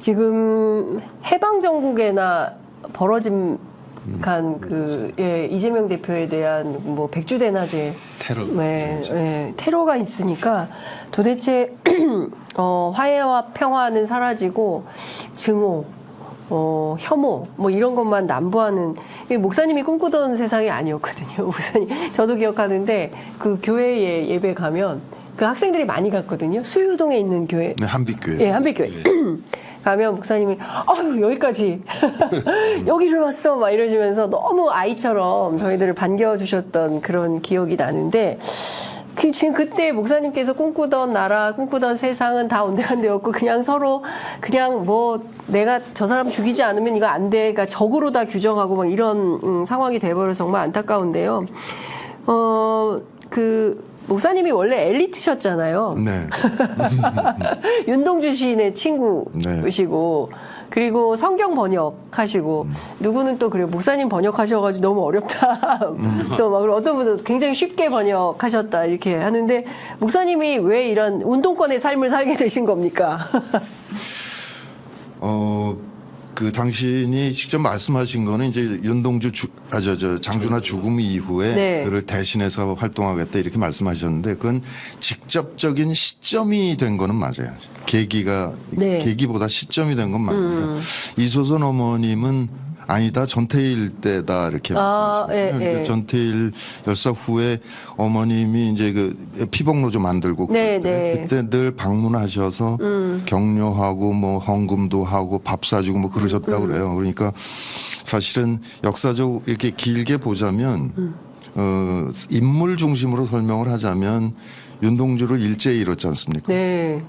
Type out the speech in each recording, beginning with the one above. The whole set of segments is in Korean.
지금 해방 정국에나 벌어진 이재명 대표에 대한 뭐 백주대낮에 테러. 테러가 있으니까 도대체 화해와 평화는 사라지고 증오, 혐오 뭐 이런 것만 남부하는 목사님이 꿈꾸던 세상이 아니었거든요. 목사님 저도 기억하는데 그 교회에 예배 가면 그 학생들이 많이 갔거든요. 수유동에 있는 교회. 네, 한빛교회. 예, 한빛교회. 가면 목사님이 아유 여기까지 여기를 왔어 막 이러시면서 너무 아이처럼 저희들을 반겨주셨던 그런 기억이 나는데 지금 그때 목사님께서 꿈꾸던 나라 꿈꾸던 세상은 다 온데간데였고 그냥 서로 그냥 뭐 내가 저 사람 죽이지 않으면 이거 안 돼 그러니까 적으로 다 규정하고 막 이런 상황이 돼버려서 정말 안타까운데요. 목사님이 원래 엘리트셨잖아요. 네. 윤동주 시인의 친구시고 그리고 성경 번역하시고 누구는 또 그래요. 목사님 번역하셔가지고 너무 어렵다. 또 막 어떤 분은 굉장히 쉽게 번역하셨다 이렇게 하는데 목사님이 왜 이런 운동권의 삶을 살게 되신 겁니까? 그 당신이 직접 말씀하신 거는 이제 윤동주 장준하 죽음 이후에 네. 그를 대신해서 활동하겠다 이렇게 말씀하셨는데 그건 직접적인 시점이 된 거는 맞아요. 계기보다 시점이 된 건 맞습니다. 이소선 어머님은 아니다 전태일 때다 이렇게 말씀하셨어요. 전태일 열사 후에 어머님이 이제 그 피복로조 만들고 그때 늘 방문하셔서 격려하고 뭐 헌금도 하고 밥 사주고 뭐 그러셨다고 그래요. 그러니까 사실은 역사적 이렇게 길게 보자면 인물 중심으로 설명을 하자면 윤동주를 일제에 잃었지 않습니까? 네.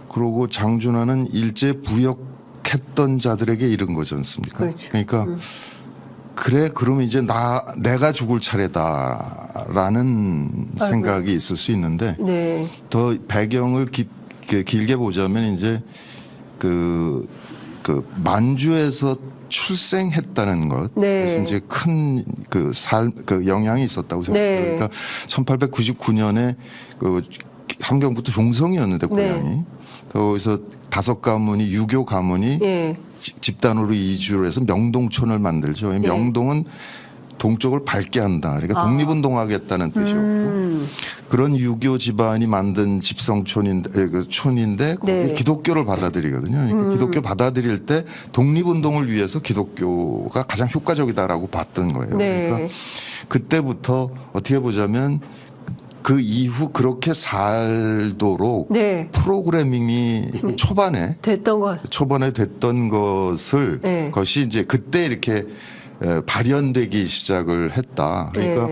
그리고 장준하는 일제 부역했던 자들에게 잃은 거지 않습니까? 그렇죠. 그러니까 그래 그러면 이제 내가 죽을 차례다라는 생각이 있을 수 있는데 네. 더 배경을 길게 보자면 이제 그 만주에서 출생했다는 것, 네. 이제 큰 그 영향이 있었다고 생각해요. 네. 그러니까 1899년에 그 함경부터 종성이었는데 고향이. 네. 거기서 5 가문이 유교 가문이 집단으로 이주를 해서 명동촌을 만들죠. 명동은 동쪽을 밝게 한다. 그러니까 독립운동하겠다는 뜻이었고 그런 유교 집안이 만든 촌인데 거기 기독교를 받아들이거든요. 그러니까 기독교 받아들일 때 독립운동을 위해서 기독교가 가장 효과적이다라고 봤던 거예요. 그러니까 그때부터 어떻게 보자면 그 이후 그렇게 살도록 프로그래밍이 초반에 됐던 것이 이제 그때 이렇게 발현되기 시작을 했다. 그러니까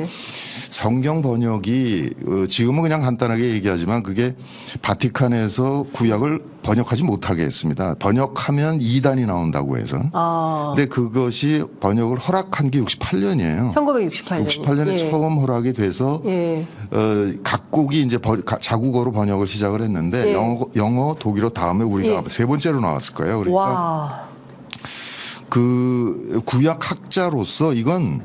성경 번역이 지금은 그냥 간단하게 얘기하지만 그게 바티칸에서 구약을 번역하지 못하게 했습니다. 번역하면 이단이 나온다고 해서. 근데 그것이 번역을 허락한 게 68년이에요. 1968년. 68년에 처음 허락이 돼서 각국이 이제 자국어로 번역을 시작을 했는데 영어, 독일어 다음에 우리가 3번째로 나왔을 거예요. 그러니까 그 구약학자로서 이건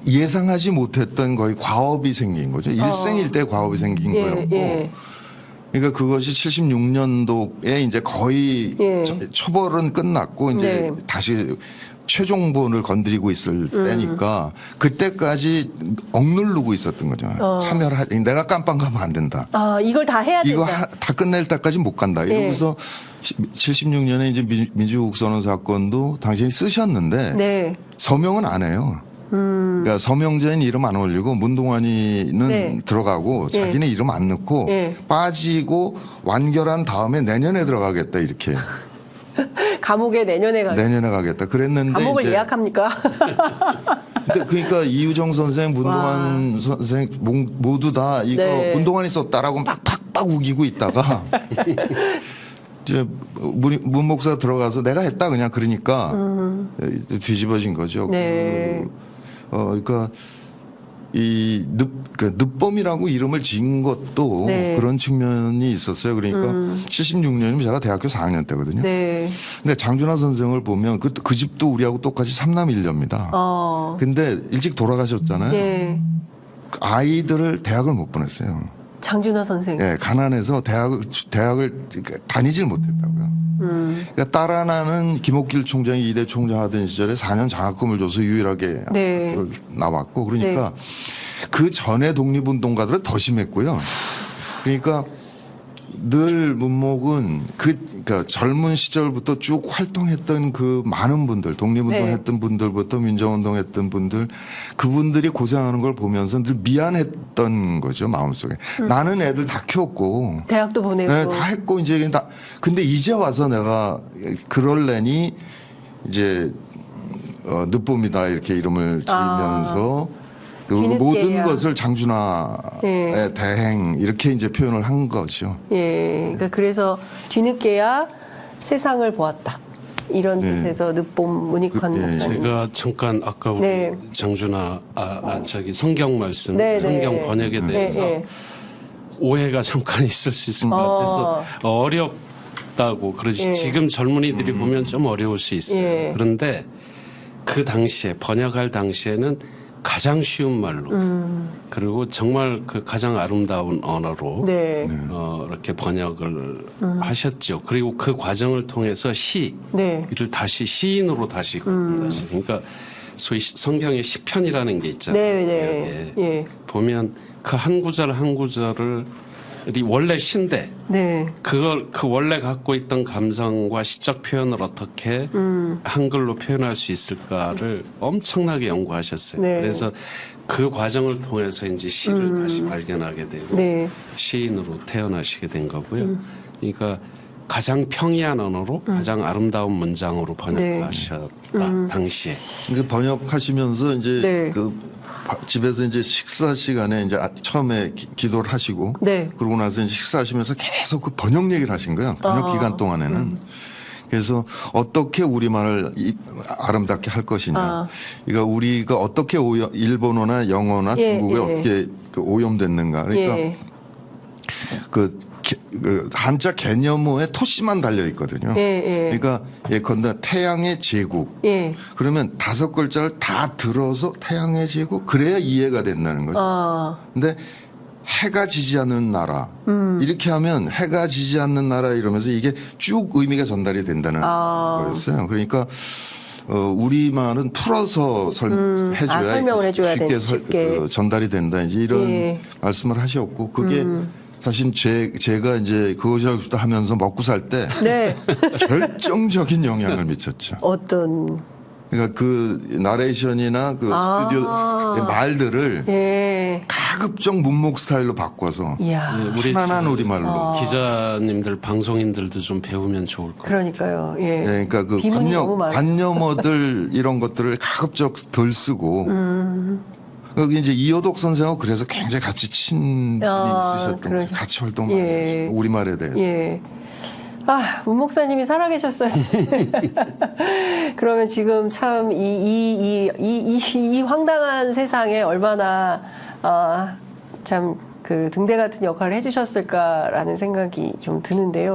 예상하지 못했던 거의 과업이 생긴 거죠. 일생일대 과업이 생긴 거였고. 그러니까 그것이 76년도에 이제 거의 처벌은 끝났고 이제 다시 최종본을 건드리고 있을 때니까 그때까지 억누르고 있었던 거죠. 참여를 내가 깜빵 가면 안 된다. 이걸 다 해야 된다. 이거 다 끝낼 때까지 못 간다. 이러면서 76년에 이제 민주국 선언 사건도 당신이 쓰셨는데 서명은 안 해요. 그러니까 서명자인 이름 안 올리고 문동환이는 들어가고 자기는 이름 안 넣고 빠지고 완결한 다음에 내년에 들어가겠다 이렇게. 감옥에 내년에 가겠다. 그랬는데 감옥을 이제 예약합니까? 근데 그러니까 이유정 선생, 문동환 선생 모두 다 이거 문동환이 썼다라고 막 팍팍 우기고 있다가 이제 문 목사 들어가서 내가 했다 그냥 그러니까 뒤집어진 거죠. 그러니까 이 늪범이라고 이름을 지은 것도 그런 측면이 있었어요. 그러니까 76년이면 제가 대학교 4학년 때거든요. 근데 장준하 선생을 보면 그 집도 우리하고 똑같이 3남 1녀입니다. 근데 일찍 돌아가셨잖아요. 아이들을 대학을 못 보냈어요. 장준하 선생. 가난해서 대학을 다니질 못했다고요. 그러니까 딸 하나는 김옥길 총장이 2대 총장 하던 시절에 4년 장학금을 줘서 유일하게 네. 학교를 나왔고 그러니까 그 전에 독립운동가들은 더 심했고요. 그러니까 늘 문목은 그러니까 젊은 시절부터 쭉 활동했던 그 많은 분들, 독립운동했던 분들부터 민정운동했던 분들, 그분들이 고생하는 걸 보면서 늘 미안했던 거죠 마음속에. 나는 애들 다 키웠고, 대학도 보내고. 네, 다 했고 이제 다. 근데 이제 와서 내가 그럴래니 이제 늦봄이다 이렇게 이름을 지으면서. 그 뒤늦게야. 모든 것을 장준하의 예. 대행 이렇게 이제 표현을 한 거죠. 예, 그러니까 그래서 뒤늦게야 세상을 보았다. 이런 네. 뜻에서 늦봄 문익환 예. 목사님. 제가 잠깐 아까 우리 네. 장준아 저기 성경 말씀, 네, 성경 네. 번역에 대해서 예, 예. 오해가 잠깐 있을 수 있을 것 같아서 어렵다고 그러지. 예. 지금 젊은이들이 보면 좀 어려울 수 있어요. 예. 그런데 그 당시에 번역할 당시에는 가장 쉬운 말로 그리고 정말 그 가장 아름다운 언어로 네. 이렇게 번역을 하셨죠. 그리고 그 과정을 통해서 시를 네. 다시 시인으로 다시 다시. 그러니까 소위 성경의 시편이라는 게 있잖아요. 네, 네. 예. 예. 보면 그 한 구절 한 구절을 원래 시인데 네. 그걸 그 원래 갖고 있던 감성과 시적 표현을 어떻게 한글로 표현할 수 있을까를 엄청나게 연구하셨어요. 네. 그래서 그 과정을 통해서 이제 시를 다시 발견하게 되고 네. 시인으로 태어나시게 된 거고요. 그러니까 가장 평이한 언어로 가장 아름다운 문장으로 번역하셨다 당시에. 그 번역하시면서 이제 네. 그 집에서 이제 식사 시간에 이제 처음에 기도를 하시고 네. 그러고 나서 이제 식사하시면서 계속 그 번역 얘기를 하신 거예요. 번역 기간 동안에는. 그래서 어떻게 우리말을 아름답게 할 것이냐. 그러니까 우리가 어떻게 일본어나 영어나 예, 중국에 예. 어떻게 그 오염됐는가. 그러니까 예. 그 한자 개념어에 토씨만 달려 있거든요. 예, 예. 그러니까 예컨대 태양의 제국. 예. 그러면 5글자를 다 들어서 태양의 제국 그래야 이해가 된다는 거죠. 아. 근데 해가 지지 않는 나라 이렇게 하면 해가 지지 않는 나라 이러면서 이게 쭉 의미가 전달이 된다는 거였어요. 그러니까 우리말은 풀어서 해줘야 설명을 해줘야 쉽게, 돼, 쉽게. 전달이 된다 이제 이런 예. 말씀을 하셨고 그게 사실 제가 이제 그것부터 하면서 먹고 살 때 네. 결정적인 영향을 미쳤죠. 어떤. 그러니까 그 나레이션이나 그 스튜디오 말들을 예. 가급적 문목 스타일로 바꿔서 이야. 우리 편안한 우리말로. 기자님들 방송인들도 좀 배우면 좋을 것 같아요. 그러니까요. 예. 네, 그러니까 그 비문이 너무 많아요. 관념어들 이런 것들을 가급적 덜 쓰고. 거기 이제 이호독 선생하고 그래서 굉장히 같이 친분이 있으셨던 거예요. 같이 활동 많이 예. 하시고 우리말에 대해서. 예. 아, 문 목사님이 살아계셨어요. 그러면 지금 참 이 황당한 세상에 얼마나 참 그 등대 같은 역할을 해주셨을까라는 생각이 좀 드는데요.